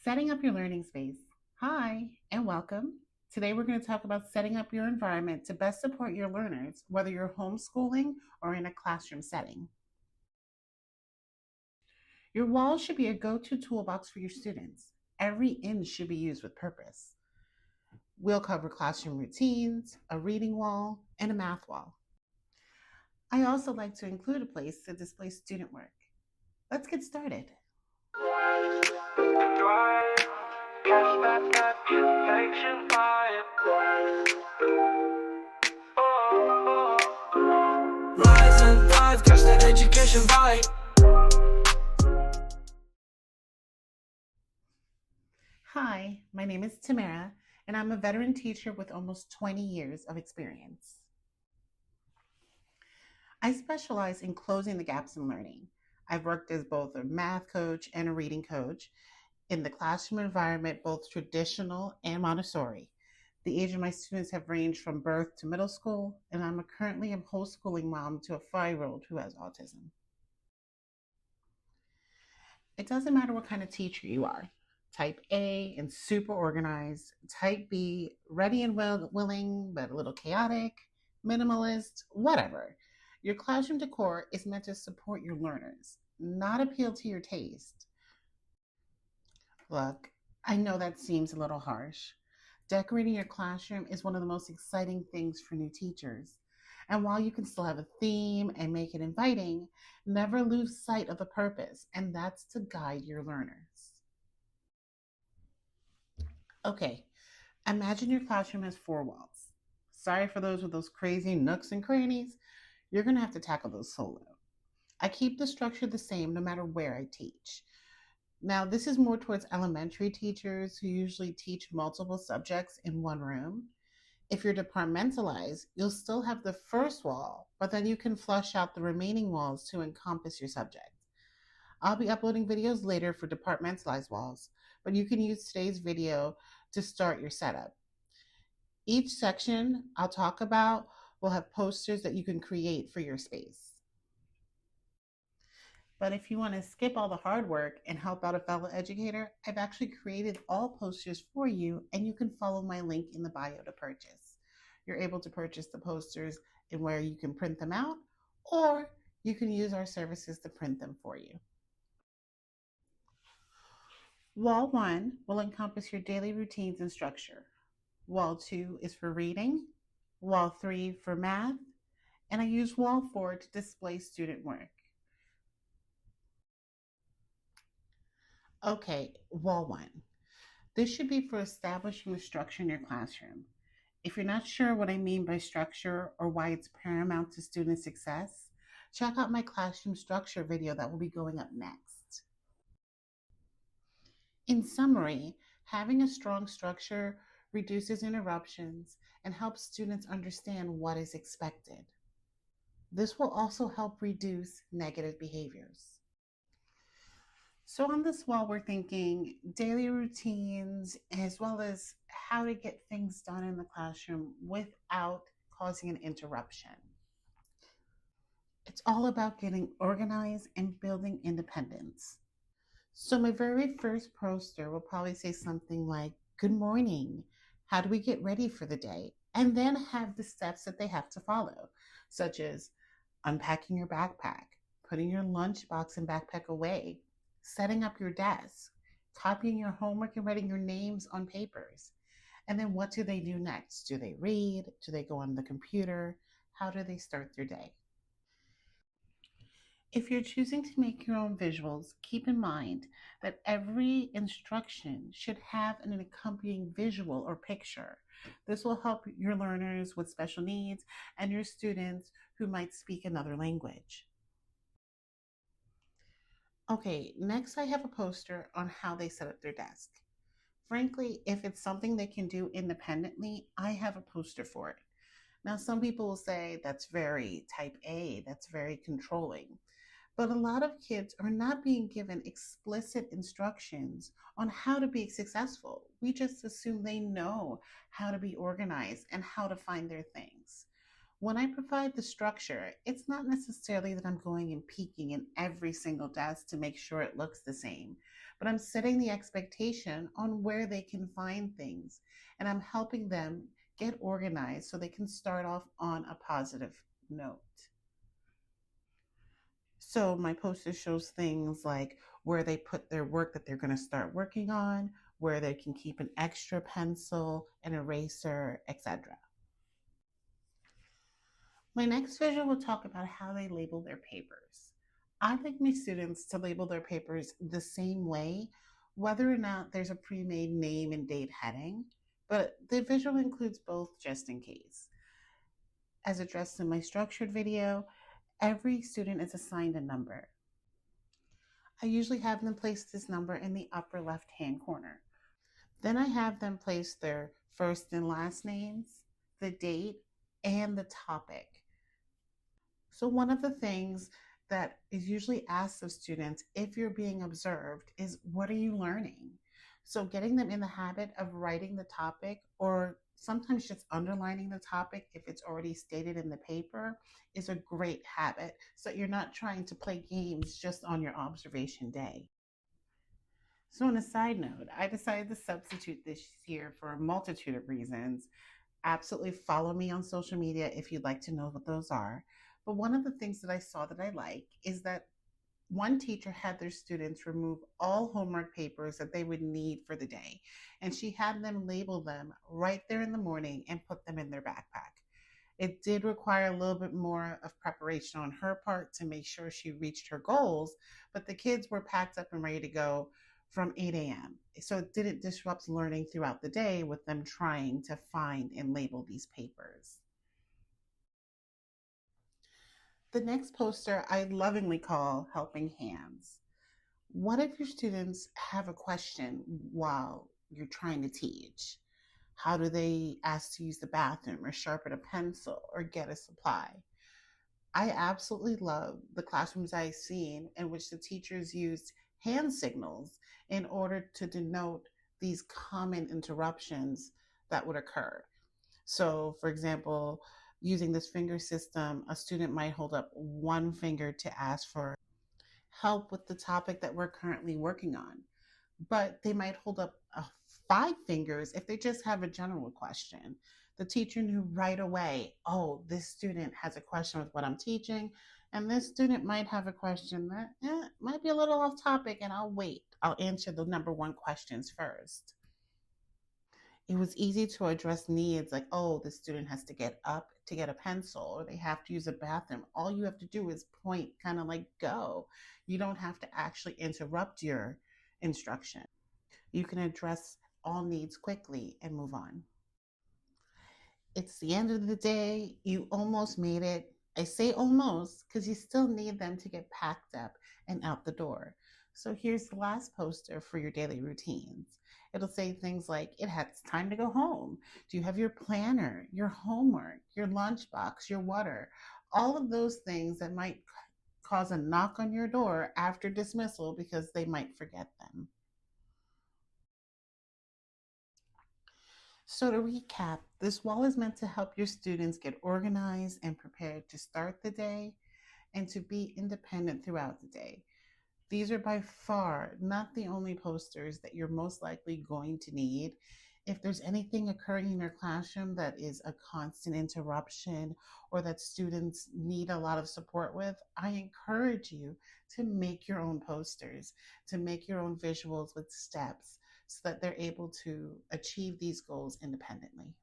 Setting up your learning space. Hi, and welcome. Today we're going to talk about setting up your environment to best support your learners, whether you're homeschooling or in a classroom setting. Your walls should be a go to toolbox for your students. Every inch should be used with purpose. We'll cover classroom routines, a reading wall, and a math wall. I also like to include a place to display student work. Let's get started. Rise and thrive, catch that education vibe. Hi, my name is Tamara, and I'm a veteran teacher with almost 20 years of experience. I specialize in closing the gaps in learning. I've worked as both a math coach and a reading coach in the classroom environment, both traditional and Montessori. The age of my students have ranged from birth to middle school, and I'm currently a homeschooling mom to a 5-year-old who has autism. It doesn't matter what kind of teacher you are. Type A and super organized, type B, ready and willing, but a little chaotic, minimalist, whatever. Your classroom decor is meant to support your learners, not appeal to your taste. Look, I know that seems a little harsh. Decorating your classroom is one of the most exciting things for new teachers. And while you can still have a theme and make it inviting, never lose sight of the purpose, and that's to guide your learners. Okay, imagine your classroom has 4 walls. Sorry for those with those crazy nooks and crannies. You're going to have to tackle those solo. I keep the structure the same no matter where I teach. Now, this is more towards elementary teachers who usually teach multiple subjects in one room. If you're departmentalized, you'll still have the first wall, but then you can flush out the remaining walls to encompass your subject. I'll be uploading videos later for departmentalized walls, but you can use today's video to start your setup. Each section I'll talk about will have posters that you can create for your space. But if you want to skip all the hard work and help out a fellow educator, I've actually created all posters for you, and you can follow my link in the bio to purchase. You're able to purchase the posters and where you can print them out, or you can use our services to print them for you. Wall 1 will encompass your daily routines and structure. Wall 2 is for reading, Wall 3 for math, and I use Wall 4 to display student work. Okay, Wall 1. This should be for establishing the structure in your classroom. If you're not sure what I mean by structure or why it's paramount to student success, check out my classroom structure video that will be going up next. In summary, having a strong structure reduces interruptions and helps students understand what is expected. This will also help reduce negative behaviors. So on this wall, we're thinking daily routines as well as how to get things done in the classroom without causing an interruption. It's all about getting organized and building independence. So my very first poster will probably say something like, "Good morning. How do we get ready for the day?" And then have the steps that they have to follow, such as unpacking your backpack, putting your lunchbox and backpack away, setting up your desk, copying your homework and writing your names on papers. And then what do they do next? Do they read? Do they go on the computer? How do they start their day? If you're choosing to make your own visuals, keep in mind that every instruction should have an accompanying visual or picture. This will help your learners with special needs and your students who might speak another language. Okay, next I have a poster on how they set up their desk. Frankly, if it's something they can do independently, I have a poster for it. Now, some people will say that's very type A, that's very controlling. But a lot of kids are not being given explicit instructions on how to be successful. We just assume they know how to be organized and how to find their things. When I provide the structure, it's not necessarily that I'm going and peeking in every single desk to make sure it looks the same, but I'm setting the expectation on where they can find things, and I'm helping them get organized so they can start off on a positive note. So my poster shows things like where they put their work that they're going to start working on, where they can keep an extra pencil, an eraser, etc. My next visual will talk about how they label their papers. I'd like my students to label their papers the same way, whether or not there's a pre-made name and date heading, but the visual includes both just in case. As addressed in my structured video, every student is assigned a number. I usually have them place this number in the upper left-hand corner. Then I have them place their first and last names, the date, and the topic. So one of the things that is usually asked of students if you're being observed is, what are you learning? So getting them in the habit of writing the topic, or sometimes just underlining the topic if it's already stated in the paper, is a great habit. So you're not trying to play games just on your observation day. So on a side note, I decided to substitute this year for a multitude of reasons. Absolutely follow me on social media if you'd like to know what those are. But one of the things that I saw that I like is that one teacher had their students remove all homework papers that they would need for the day, and she had them label them right there in the morning and put them in their backpack. It did require a little bit more of preparation on her part to make sure she reached her goals, but the kids were packed up and ready to go from 8 a.m. So it didn't disrupt learning throughout the day with them trying to find and label these papers. The next poster I lovingly call Helping Hands. What if your students have a question while you're trying to teach? How do they ask to use the bathroom or sharpen a pencil or get a supply? I absolutely love the classrooms I've seen in which the teachers used hand signals in order to denote these common interruptions that would occur. So, for example, using this finger system, a student might hold up one finger to ask for help with the topic that we're currently working on, but they might hold up five fingers if they just have a general question. The teacher knew right away, oh, this student has a question with what I'm teaching, and this student might have a question that might be a little off topic, and I'll wait. I'll answer the number one questions first. It was easy to address needs like, oh, the student has to get up to get a pencil or they have to use a bathroom. All you have to do is point, kind of like go. You don't have to actually interrupt your instruction. You can address all needs quickly and move on. It's the end of the day. You almost made it. I say almost because you still need them to get packed up and out the door. So here's the last poster for your daily routines. It'll say things like, it has time to go home. Do you have your planner, your homework, your lunchbox, your water? All of those things that might cause a knock on your door after dismissal because they might forget them. So to recap, this wall is meant to help your students get organized and prepared to start the day and to be independent throughout the day. These are by far not the only posters that you're most likely going to need. If there's anything occurring in your classroom that is a constant interruption or that students need a lot of support with, I encourage you to make your own posters, to make your own visuals with steps so that they're able to achieve these goals independently.